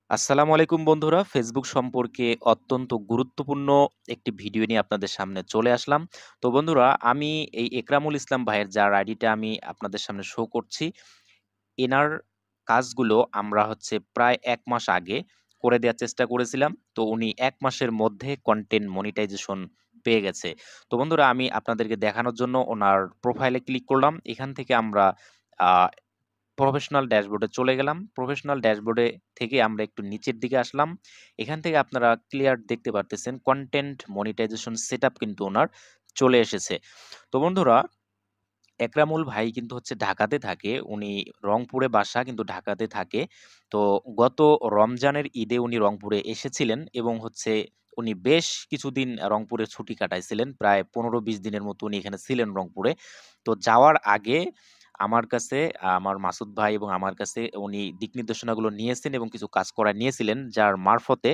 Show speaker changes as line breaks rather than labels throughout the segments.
আসসালামু আলাইকুম বন্ধুরা। ফেসবুক সম্পর্কে অত্যন্ত গুরুত্বপূর্ণ একটি ভিডিও নিয়ে আপনাদের সামনে চলে আসলাম। তো বন্ধুরা, আমি এই একরামুল ইসলাম ভাইয়ের যার আইডিটা আমি আপনাদের সামনে শো করছি, এনার কাজগুলো আমরা প্রায় ১ মাস আগে করে দেয়ার চেষ্টা করেছিলাম। তো উনি ১ মাসের মধ্যে কনটেন্ট মনিটাইজেশন পেয়ে গেছে। তো বন্ধুরা, আমি আপনাদেরকে দেখানোর জন্য ওনার প্রোফাইলে ক্লিক করলাম। এখান থেকে আমরা আ প্রফেশনাল ড্যাশবোর্ডে চলে গেলাম। প্রফেশনাল ড্যাশবোর্ডে থেকে আমরা একটু নিচের দিকে আসলাম। এখান থেকে আপনারা ক্লিয়ার দেখতে পারতেছেন কনটেন্ট মনিটাইজেশন সেটআপ কিন্তু উনার চলে এসেছে। তো বন্ধুরা, একরামুল ভাই কিন্তু ঢাকাতে থাকে। উনি রংপুরে বাসা কিন্তু ঢাকাতে থাকে। তো গত রমজানের ঈদে উনি রংপুরে এসেছিলেন এবং উনি বেশ কিছুদিন রংপুরে ছুটি কাটাইছিলেন। প্রায় ১৫-২০ দিনের মতো উনি এখানে ছিলেন রংপুরে। তো যাওয়ার আগে আমার কাছে আমার মাসুদ ভাই এবং আমার কাছে উনি দিক নির্দেশনাগুলো নিয়েছেন এবং কিছু কাজ করায় নিয়েছিলেন, যার মারফতে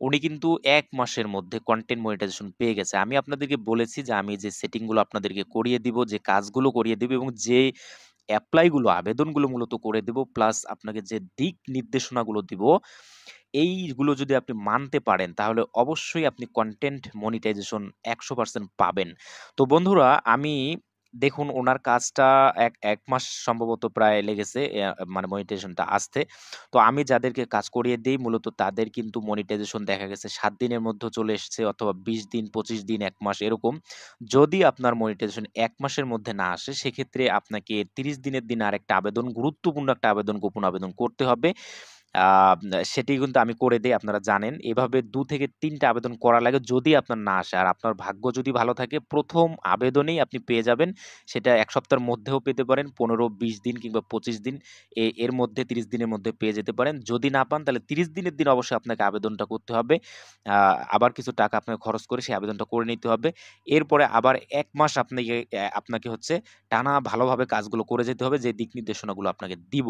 উনি কিন্তু ১ মাসের মধ্যে কনটেন্ট মনিটাইজেশন পেয়ে গেছে। আমি আপনাদেরকে বলেছি যে আমি যে সেটিং গুলো আপনাদেরকে করিয়ে দিব, যে কাজগুলো করিয়ে দিব এবং যে এপ্লাই গুলো আবেদনগুলো মূলত করে দিব, প্লাস আপনাকে যে দিক নির্দেশনাগুলো দিব, এইগুলো যদি আপনি মানতে পারেন তাহলে অবশ্যই আপনি কনটেন্ট মনিটাইজেশন ১০০% পাবেন। তো বন্ধুরা, আমি দেখুন উনার কাজটা ১ মাস সম্ভবত প্রায় লেগেছে মানে মনিটাইজেশনটা আসতে। তো আমি যাদেরকে কাজ করিয়ে দেই মূলত তাদের কিন্তু মনিটাইজেশন দেখা গেছে ৭ দিনের মধ্যে চলে এসছে, অথবা ২০ দিন, ২৫ দিন, ১ মাস এরকম। যদি আপনার মনিটাইজেশন ১ মাসের মধ্যে না আসে, সেক্ষেত্রে আপনাকে ৩০ দিনের দিন আরেকটা আবেদন, গুরুত্বপূর্ণ একটা আবেদন, গোপন আবেদন করতে হবে। আ সেটি কিন্তু আমি করে দেই, আপনারা জানেন। এভাবে ২ থেকে ৩ টা আবেদন করা লাগে যদি আপনার না আসে। আর আপনার ভাগ্য যদি ভালো থাকে ১ম আবেদনেই আপনি পেয়ে যাবেন। সেটা ১ সপ্তাহের মধ্যেও পেতে পারেন, ১৫-২০ দিন কিংবা ২৫ দিন, এর মধ্যে ৩০ দিনের মধ্যে পেয়ে যেতে পারেন। যদি না পান তাহলে ৩০ দিনের দিন অবশ্যই আপনাকে আবেদনটা করতে হবে। আ আবার কিছু টাকা আপনাকে খরচ করে সেই আবেদনটা করে নিতে হবে। এরপরে আবার ১ মাস আপনাকে টানা ভালোভাবে কাজগুলো করে যেতে হবে, যে দিক নির্দেশনাগুলো আপনাকে দিব।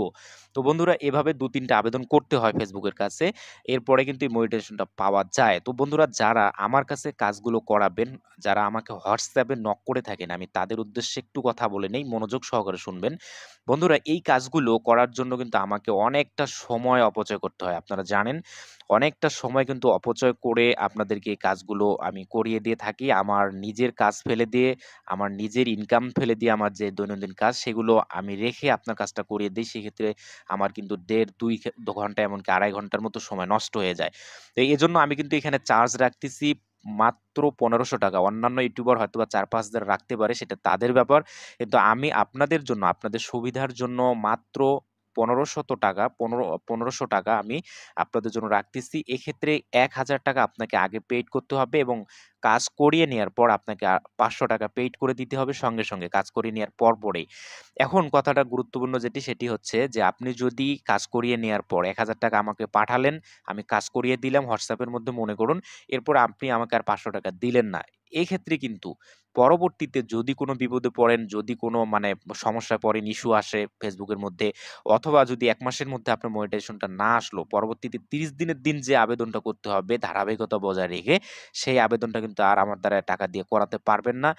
তো বন্ধুরা, এভাবে ২-৩ টা আবেদন করতে হয় ফেসবুকের কাছে। এরপরে কিন্তু এই মনিটাইজেশনটা পাওয়া যায়। তো বন্ধুরা, যারা আমার কাছে কাজগুলো করাবেন, যারা আমাকে WhatsApp এ নক করে থাকেন, আমি তাদের উদ্দেশ্যে একটু কথা বলে নেই, মনোযোগ সহকারে শুনবেন। বন্ধুরা, এই কাজগুলো করার জন্য কিন্তু আমাকে অনেকটা সময় অপচয় করতে হয়। আপনারা জানেন, অনেকটা সময় কিন্তু অপচয় করে আপনাদেরকে এই কাজগুলো আমি করিয়ে দিয়ে থাকি। আমার নিজের কাজ ফেলে দিয়ে, আমার নিজের ইনকাম ফেলে দিয়ে, আমার যে দৈনন্দিন কাজ সেগুলো আমি রেখে আপনার কাজটা করিয়ে দেই। সেক্ষেত্রে আমার কিন্তু ১.৫ ২ ঘন্টা, এমনকি ২.৫ ঘন্টার মতো সময় নষ্ট হয়ে যায়। তো এজন্য আমি কিন্তু এখানে চার্জ রাখতেছি মাত্র ৳১৫০০। অন্যান্য ইউটিউবার হয়তোবা ৪-৫ হাজার রাখতে পারে, সেটা তাদের ব্যাপার। কিন্তু আমি আপনাদের জন্য, আপনাদের সুবিধার জন্য মাত্র ৳১৫০০ আমি আপনাদের জন্য রাখতেছি। এক্ষেত্রে ৳১,০০০ আপনাকে আগে পেইড করতে হবে এবং কাজ করিয়ে নেয়ার পর আপনাকে ৳৫০০ পেইড করে দিতে হবে সঙ্গে, সঙ্গে কাজ করিয়ে নেয়ার পরপরেই। এখন কথাটা গুরুত্বপূর্ণ যেটি, সেটি হচ্ছে যে আপনি যদি কাজ করিয়ে নেয়ার পর ৳১,০০০ আমাকে পাঠালেন, আমি কাজ করিয়ে দিলাম WhatsApp এর মধ্যে মনে করুন। এরপর আপনি আমাকে আর ৳৫০০ দিলেন না। এক্ষেত্রে কিন্তু পরবর্তীতে যদি কোনো বিপদে পড়েন, যদি কোনো মানে সমস্যায় পড়েন, ইস্যু আসে Facebook এর মধ্যে, অথবা যদি ১ মাসের মধ্যে আপনার মনিটাইজেশনটা না আসলো, পরবর্তীতে ৩০ দিনের দিন যে আবেদনটা করতে হবে ধারাবাহিকতা বজায় রেখে, সেই আবেদনটা কিন্তু আর আমার দ্বারা টাকা দিয়ে করাতে পারবেন না।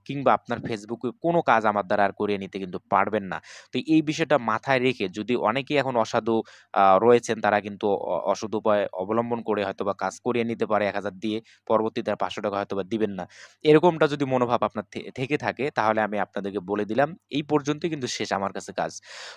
কিংবা আপনার Facebook এ কোনো কাজ আমার দ্বারা আর করিয়ে নিতে কিন্তু পারবেন না। তো এই বিষয়টা মাথায় রেখে, যদি অনেকেই এখন অসাধু রয়েছেন, তারা কিন্তু অসৎ উপায় অবলম্বন করে হয়তোবা কাজ করিয়ে নিতে পারে ১,০০০ দিয়ে, পরবর্তীতে আর ৳৫০০ হয়তোবা দিবেন না। এরকমটা যদি মনোভাব আপনার থেকে থাকে, তাহলে আমি আপনাদেরকে বলে দিলাম, এই পর্যন্তই কিন্তু শেষ আমার কাছে কাজ।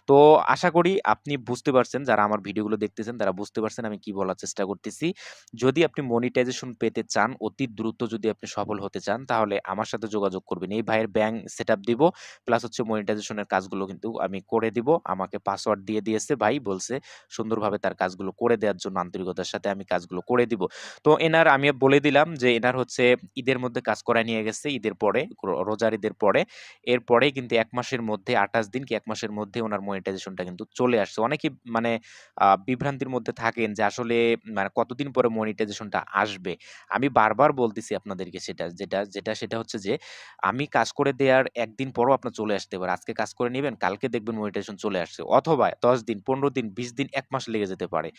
তো আশা করি আপনি বুঝতে পারছেন, যারা আমার ভিডিওগুলো দেখতেছেন তারা বুঝতে পারছেন আমি কি বলার চেষ্টা করতেছি। যদি আপনি মনিটাইজেশন পেতে চান, অতি দ্রুত যদি আপনি সফল হতে চান, তাহলে আমার সাথে যোগাযোগ করবেন। এই ভাইয়ের ব্যাংক সেটআপ দিব, প্লাস মনিটাইজেশন এর কাজগুলো কিন্তু আমি করে দিব। আমাকে পাসওয়ার্ড দিয়ে দিয়েছে ভাই, বলছে সুন্দরভাবে তার কাজগুলো করে দেওয়ার জন্য, আন্তরিকতার সাথে আমি কাজগুলো করে দিব। তো আমি বলে দিলাম যে এনার ঈদের মধ্যে কাজ করায় নিয়ে গেছে, ঈদের পরে, রোজার ঈদের পরে। এরপরেই কিন্তু ১ মাসের মধ্যে ২৮ দিন কি ১ মাসের মধ্যে উনার মনিটাইজেশনটা কিন্তু চলে আসছে। অনেকেই মানে বিভ্রান্তির মধ্যে থাকেন যে আসলে মানে কতদিন পরে মনিটাইজেশনটা আসবে। আমি বারবার বলতেছি আপনাদেরকে সেটা হচ্ছে যে আমি কাজ করে দেয়ার ১ দিন পরও আপনার চলে আসতে পারে। আজকে কাজ করে নিবেন, কালকে দেখবেন মনিটাইজেশন চলে আসছে। অথবা ১০ দিন, ১৫ দিন, ২০ দিন, ১ মাস লেগে যেতে পারে।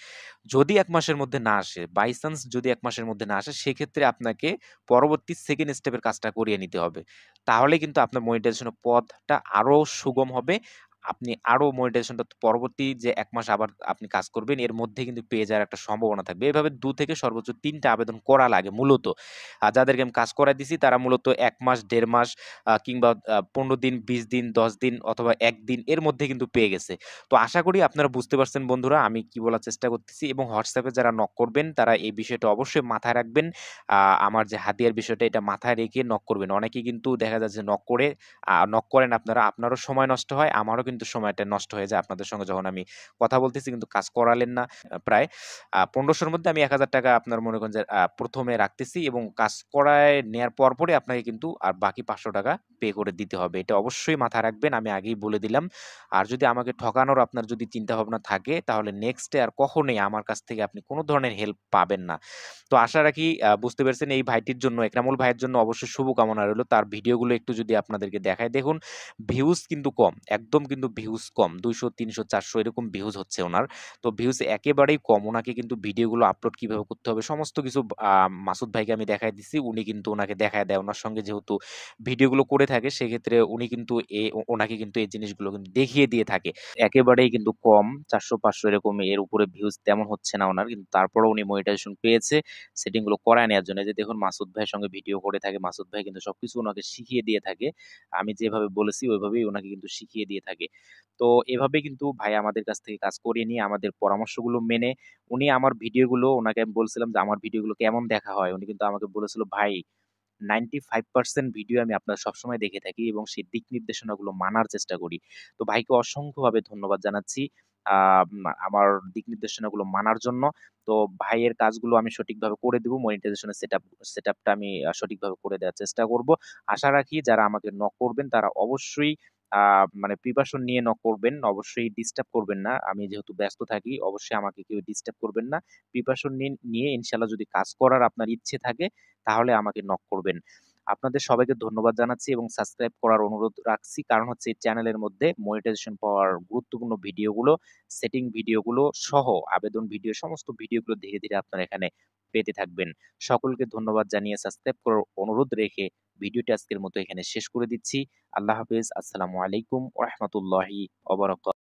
যদি ১ মাসের মধ্যে না আসে, বাই চান্স যদি ১ মাসের মধ্যে না আসে, সেক্ষেত্রে আপনাকে পরবর্তী 2nd স্টেপের কাজটা করিয়ে নিতে হবে। তাহলে কিন্তু আপনার মনিটাইজেশনের পথটা আরো সুগম হবে। আপনি আরো মনিটাইজেশনটা পরবর্তী যে ১ মাস আবার আপনি কাজ করবেন এর মধ্যে কিন্তু পেয়ে যাওয়ার একটা সম্ভাবনা থাকবে। এভাবে ২ থেকে সর্বোচ্চ ৩ টা আবেদন করা লাগে মূলত। যাদেরকে আমি কাজ করায় দিছি তারা মূলত ১ মাস, ১.৫ মাস কিংবা ১৫ দিন, ২০ দিন, ১০ দিন অথবা ১ দিন এর মধ্যে কিন্তু পেয়ে গেছে। তো আশা করি আপনারা বুঝতে পারছেন বন্ধুরা আমি কি বলার চেষ্টা করতেছি এবং WhatsApp এ যারা নক করবেন তারা এই বিষয়টা অবশ্যই মাথায় রাখবেন। আ আমার যে হাতিয়ার বিষয়টা এটা মাথায় রেখে নক করবেন। অনেকেই কিন্তু দেখা যাচ্ছে নক করে নক করেন আপনারা, আপনারও সময় নষ্ট হয়, আমারও কিন্তু সময়টা নষ্ট হয়ে যায় আপনাদের সঙ্গে যখন আমি কথা বলতেছি কিন্তু কাজ করালেন না। প্রায় ১৫০০ র মধ্যে আমি ৳১,০০০ আপনার মনে করেন যে ১ম এ রাখতেছি এবং কাজ করায় নেয়ার পরপরই আপনাকে কিন্তু আর বাকি ৳৫০০ পে করে দিতে হবে। এটা অবশ্যই মাথায় রাখবেন। আমি আগেই বলে দিলাম। আর যদি আমাকে ঠকানোর আপনার যদি চিন্তাভাবনা থাকে তাহলে নেক্সট এ আর কখনোই আমার কাছ থেকে আপনি কোন ধরনের হেল্প পাবেন না। তো আশা রাখি বুঝতে পেরেছেন এই ভাইটির জন্য একরামুল ভাইয়ের জন্য অবশ্যই শুভকামনা রইলো। তার ভিডিওগুলো একটু যদি আপনাদেরকে দেখাই দেখুন, ভিউজ কিন্তু কম। একদম কিন্তু ভিউজ কম। ২০০, ৩০০, ৪০০ এরকম ভিউজ হচ্ছে উনার। তো ভিউজ একেবারেই কম। উনাকে কিন্তু ভিডিওগুলো আপলোড কিভাবে করতে হবে সমস্ত কিছু মাসুদ ভাইকে আমি দেখায় দিছি। উনি কিন্তু উনাকে দেখায় দেয়। উনার সঙ্গে যেহেতু ভিডিওগুলো করে থাকে সেক্ষেত্রে উনি কিন্তু উনাকে কিন্তু এই জিনিসগুলো কিন্তু দেখিয়ে দিয়ে থাকে। একেবারেই কিন্তু কম ৪০০-৫০০ এরকম এর উপরে ভিউজ তেমন হচ্ছে না উনার। কিন্তু তারপরেও উনি মনিটাইজেশন পেয়েছে সেটিং গুলো করায় নেয়ার জন্য। এই যে দেখুন মাসুদ ভাইয়ের সঙ্গে ভিডিও করে থাকে। মাসুদ ভাই কিন্তু সবকিছু উনাকে শিখিয়ে দিয়ে থাকে। আমি যেভাবে বলেছি ওইভাবেই উনাকে কিন্তু শিখিয়ে দিয়ে থাকে। তো এভাবে কিন্তু ভাই আমাদের কাছ থেকে কাজ করিয়ে নিয়ে আমাদের পরামর্শগুলো মেনে উনি আমার ভিডিওগুলো উনাকে আমি বলছিলাম যে আমার ভিডিওগুলো কেমন দেখা হয়? উনি কিন্তু আমাকে বলেছিল, "ভাই 95% ভিডিও আমি আপনার সবসময় দেখে থাকি এবং সেই দিক নির্দেশনাগুলো মানার চেষ্টা করি।" তো ভাইকে অসংখ্যভাবে ধন্যবাদ জানাচ্ছি। আমার দিক নির্দেশনাগুলো মানার জন্য। তো ভাইয়ের কাজগুলো আমি সঠিকভাবে করে দিব। মনিটাইজেশন এর সেটআপটা আমি সঠিকভাবে করে দেওয়ার চেষ্টা করব। আশা রাখি যারা আমাকে নক করবেন তারা অবশ্যই আ মানে প্রিপারেশন নিয়ে নক করবেন। অবশ্যই ডিস্টার্ব করবেন না। আমি যেহেতু ব্যস্ত থাকি অবশ্যই আমাকে কেউ ডিস্টার্ব করবেন না। প্রিপারেশন নিয়ে ইনশাআল্লাহ যদি কাজ করার আপনার ইচ্ছে থাকে তাহলে আমাকে নক করবেন। আপনাদের সবাইকে ধন্যবাদ জানাচ্ছি এবং সাবস্ক্রাইব করার অনুরোধ রাখছি। কারণ হচ্ছে এই চ্যানেলের মধ্যে মনিটাইজেশন পাওয়ার গুরুত্বপূর্ণ ভিডিওগুলো, সেটিং ভিডিওগুলো সহ আবেদন ভিডিও সমস্ত ভিডিওগুলো ধীরে, ধীরে আপনারা এখানে পেতে থাকবেন। সকলকে ধন্যবাদ জানিয়ে সাবস্ক্রাইব করার অনুরোধ রেখে ভিডিওটি আজকের মতো এখানে শেষ করে দিচ্ছি। আল্লাহ হাফেজ। আসসালামু আলাইকুম ওয়া রাহমাতুল্লাহি ওয়া বারাকাতুহু।